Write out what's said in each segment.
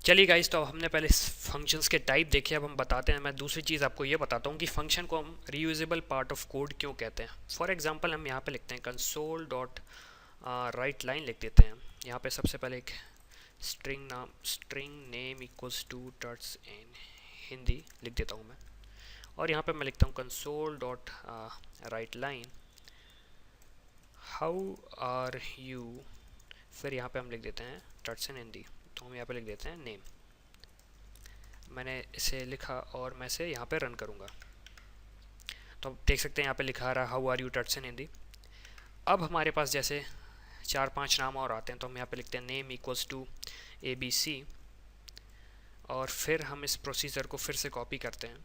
चलिए गाइस, तो अब हमने पहले फंक्शंस के टाइप देखे, अब हम बताते हैं। मैं दूसरी चीज़ आपको ये बताता हूँ कि फंक्शन को हम रीयूजेबल पार्ट ऑफ कोड क्यों कहते हैं। फॉर एग्जांपल हम यहाँ पे लिखते हैं कंसोल डॉट राइट लाइन लिख देते हैं। यहाँ पे सबसे पहले एक string name equals to टर्ट्स in Hindi लिख देता हूँ मैं। और यहाँ पे मैं लिखता हूँ console dot write line how are you. फिर यहाँ पे हम लिख देते हैं टर्ट्स इन हिंदी, तो हम यहाँ पे लिख देते हैं नेम। मैंने इसे लिखा और मैं इसे यहाँ पे रन करूँगा, तो आप देख सकते हैं यहाँ पे लिखा रहा हाउ आर यू टर्ट्स इन हिंदी। अब हमारे पास जैसे 4-5 नाम और आते हैं, तो हम यहाँ पे लिखते हैं नेम इक्वल्स टू ABC, और फिर हम इस प्रोसीजर को फिर से कॉपी करते हैं।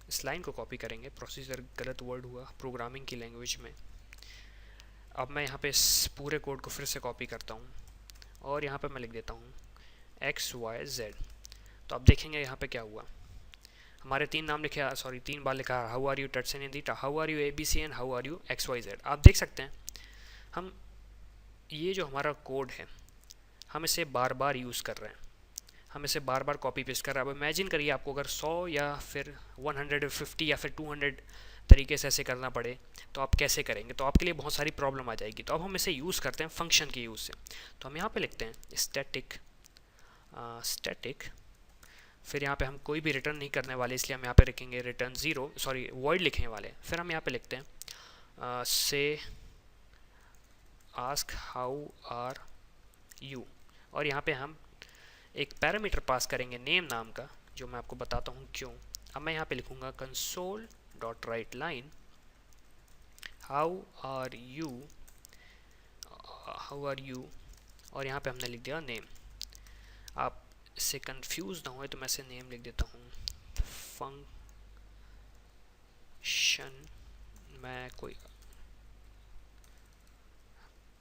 इस लाइन को कॉपी करेंगे, प्रोसीजर गलत वर्ड हुआ प्रोग्रामिंग की लैंग्वेज में। अब मैं यहाँ पे इस पूरे कोड को फिर से कॉपी करता हूँ और यहाँ पे मैं लिख देता हूँ XYZ। तो अब देखेंगे यहाँ पे क्या हुआ। हमारे 3 नाम लिखे, सॉरी 3 बार लिखा हाउ आर यू टर्ट्स in Hindi, how are you ABC and how are you XYZ। आप देख सकते हैं हम ये जो हमारा कोड है हम इसे बार बार यूज़ कर रहे हैं, हम इसे बार बार कॉपी पेस्ट कर रहे हैं। अब इमेजिन करिए आपको अगर 100 या फिर 150 या फिर 200 तरीके से ऐसे करना पड़े तो आप कैसे करेंगे, तो आपके लिए बहुत सारी प्रॉब्लम आ जाएगी। तो अब हम इसे यूज़ करते हैं फंक्शन के यूज़ से। तो हम यहाँ पे लिखते हैं स्टैटिक, फिर यहाँ पे हम कोई भी रिटर्न नहीं करने वाले, इसलिए हम यहाँ पे लिखेंगे रिटर्न 0, सॉरी वॉइड लिखने वाले। फिर हम यहाँ पे लिखते हैं से आस्क हाउ आर यू, और यहाँ पे हम एक पैरामीटर पास करेंगे नेम नाम का, जो मैं आपको बताता हूँ क्यों। अब मैं यहाँ पे लिखूँगा console dot write line how are you, और यहाँ पे हमने लिख दिया नेम। आप इससे कंफ्यूज ना हो तो मैं इसे नेम लिख देता हूँ फंक्शन, मैं कोई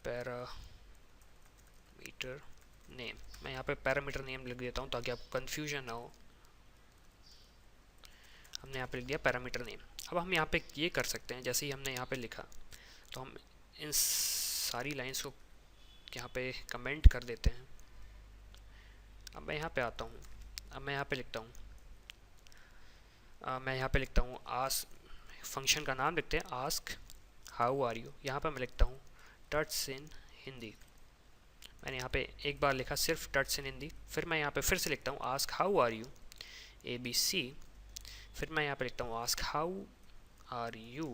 पैरामीटर नेम, मैं यहाँ पे पैरामीटर नेम लिख देता हूँ ताकि आपको कंफ्यूजन ना हो। हमने यहाँ पे लिख दिया पैरामीटर नेम। अब हम यहाँ पे ये कर सकते हैं, जैसे ही हमने यहाँ पे लिखा तो हम इन सारी लाइंस को यहाँ पे कमेंट कर देते हैं। अब मैं यहाँ पे आता हूँ, अब मैं यहाँ पे लिखता हूँ आस्क, फंक्शन का नाम लिखते हैं आस्क हाउ आर यू। यहाँ पे मैं लिखता हूँ टर्ट्स इन हिंदी। मैंने यहाँ पे एक बार लिखा सिर्फ टर्ट्स इन हिंदी, फिर मैं यहाँ पे फिर से लिखता हूँ ask how are you ABC, फिर मैं यहाँ पे लिखता हूँ आस्क हाउ आर यू,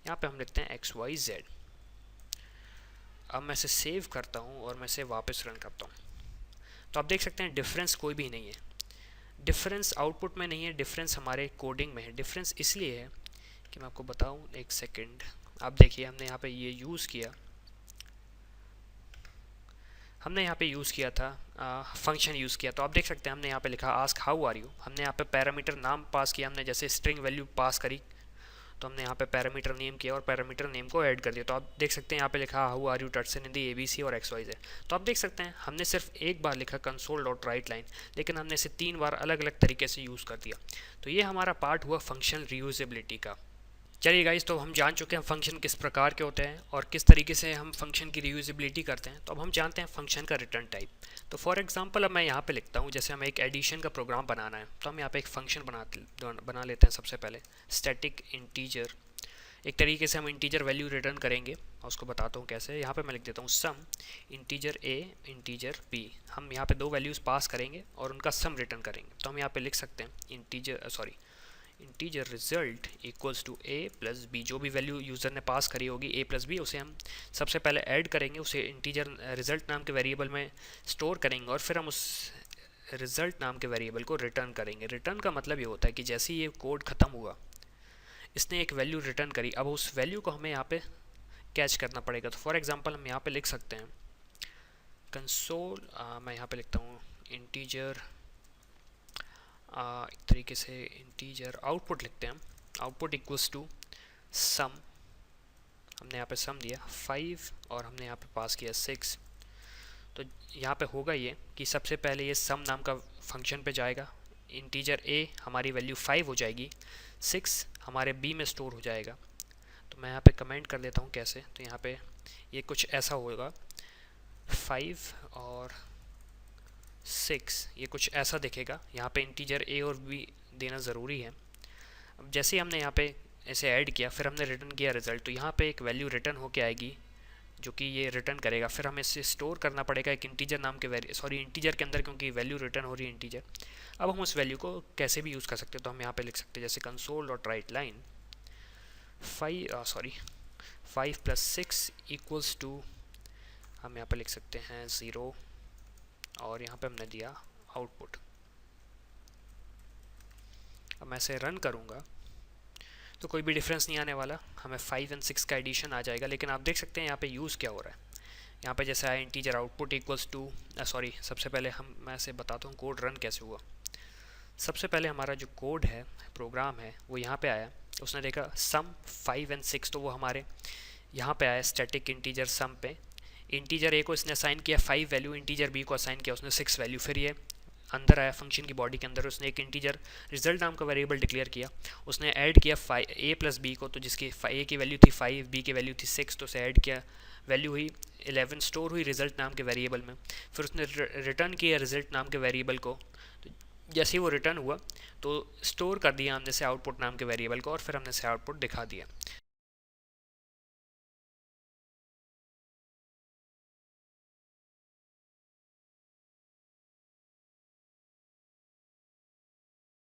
यहाँ पे हम लिखते हैं XYZ। अब मैं इसे सेव करता हूँ और मैं इसे वापस रन करता हूँ। तो आप देख सकते हैं डिफरेंस कोई भी नहीं है, डिफरेंस आउटपुट में नहीं है, डिफरेंस हमारे कोडिंग में है। डिफरेंस इसलिए है कि मैं आपको बताऊँ, एक सेकेंड। आप देखिए हमने यहाँ पे ये यूज़ किया, हमने यहाँ पे यूज़ किया था फंक्शन यूज़ किया। तो आप देख सकते हैं हमने यहाँ पे लिखा आस्क हाउ आर यू, हमने यहाँ पे पैरामीटर नाम पास किया, हमने जैसे स्ट्रिंग वैल्यू पास करी तो हमने यहाँ पे पैरामीटर नेम किया और पैरामीटर नेम को ऐड कर दिया। तो आप देख सकते हैं यहाँ पे लिखा हाउ आर यू टर्ट्स इन हिंदी ABC और XYZ। तो आप देख सकते हैं हमने सिर्फ एक बार लिखा कंसोल डॉट राइट लाइन, लेकिन हमने इसे 3 बार अलग अलग तरीके से यूज़ कर दिया। तो ये हमारा पार्ट हुआ फंक्शन रीयूजेबिलिटी का। चलिए गाइस, तो हम जान चुके हैं फंक्शन किस प्रकार के होते हैं और किस तरीके से हम फंक्शन की रीयूजेबिलिटी करते हैं। तो अब हम जानते हैं फंक्शन का रिटर्न टाइप। तो फॉर एग्जांपल अब मैं यहाँ पे लिखता हूँ, जैसे हमें एक एडिशन का प्रोग्राम बनाना है तो हम यहाँ पे एक फंक्शन बना लेते हैं। सबसे पहले स्टैटिक इंटीजर, एक तरीके से हम इंटीजर वैल्यू रिटर्न करेंगे और उसको बताता हूँ कैसे। यहाँ पे मैं लिख देता हूँ sum integer A integer B। हम यहाँ पे 2 वैल्यूज़ पास करेंगे और उनका सम रिटर्न करेंगे। तो हम यहाँ पे लिख सकते हैं integer result equals to A plus B। जो भी वैल्यू यूज़र ने पास करी होगी A प्लस B, उसे हम सबसे पहले ऐड करेंगे, उसे इंटीजर रिजल्ट नाम के वेरिएबल में स्टोर करेंगे और फिर हम उस रिजल्ट नाम के वेरिएबल को रिटर्न करेंगे। रिटर्न का मतलब ये होता है कि जैसे ही ये कोड ख़त्म हुआ, इसने एक वैल्यू रिटर्न करी, अब उस वैल्यू को हमें यहाँ पे कैच करना पड़ेगा। तो फॉर एग्जांपल हम यहाँ पे लिख सकते हैं कंसोल, मैं यहाँ पे लिखता हूँ इंटीजर, एक तरीके से इंटीजर आउटपुट लिखते हैं हम, आउटपुट इक्वल्स टू सम। हमने यहाँ पे सम दिया 5 और हमने यहाँ पे पास किया 6। तो यहाँ पे होगा ये कि सबसे पहले ये सम नाम का फंक्शन पे जाएगा, इंटीजर A हमारी वैल्यू 5 हो जाएगी, 6 हमारे B में स्टोर हो जाएगा। तो मैं यहाँ पे कमेंट कर देता हूँ कैसे। तो यहाँ पे ये कुछ ऐसा होगा 5 और 6, ये कुछ ऐसा दिखेगा। यहाँ पे इंटीजर ए और बी देना ज़रूरी है। अब जैसे ही हमने यहाँ पे ऐसे ऐड किया, फिर हमने रिटर्न किया रिज़ल्ट, तो यहाँ पे एक वैल्यू रिटर्न होके आएगी जो कि ये रिटर्न करेगा। फिर हमें इसे स्टोर करना पड़ेगा एक इंटीजर नाम के इंटीजर के अंदर, क्योंकि वैल्यू रिटर्न हो रही है इंटीजर। अब हम उस वैल्यू को कैसे भी यूज़ कर सकते हैं, तो हम यहाँ पे लिख सकते हैं जैसे कंसोल डॉट राइट लाइन 5 + 6 = हम यहाँ पे लिख सकते हैं 0, और यहाँ पे हमने दिया आउटपुट। अब मैं इसे रन करूँगा तो कोई भी डिफरेंस नहीं आने वाला, हमें 5 और 6 का एडिशन आ जाएगा। लेकिन आप देख सकते हैं यहाँ पे यूज़ क्या हो रहा है। यहाँ पे जैसे आया इंटीजर आउटपुट सबसे पहले मैं इसे बताता हूँ कोड रन कैसे हुआ। सबसे पहले हमारा जो कोड है, प्रोग्राम है, वो यहाँ पे आया। उसने देखा सम 5 और 6, तो वो हमारे यहाँ पे आया स्टैटिक इंटीजर सम पे। इंटीजर ए को इसने असाइन किया 5 वैल्यू, इंटीजर बी को असाइन किया उसने 6 वैल्यू। फिर ये अंदर आया फंक्शन की बॉडी के अंदर, उसने एक इंटीजर रिजल्ट नाम का वेरिएबल डिक्लेयर किया। उसने ऐड किया ए प्लस बी को, तो जिसकी ए की वैल्यू थी 5, बी की वैल्यू थी 6, तो उसे ऐड किया, वैल्यू हुई 11, स्टोर हुई रिजल्ट नाम के वेरिएबल में। फिर उसने रिटर्न किया रिजल्ट नाम के वेरिएबल को। तो जैसे ही वो रिटर्न हुआ तो स्टोर कर दिया हमने से आउटपुट नाम के वेरिएबल को, और फिर हमने से आउटपुट दिखा दिया।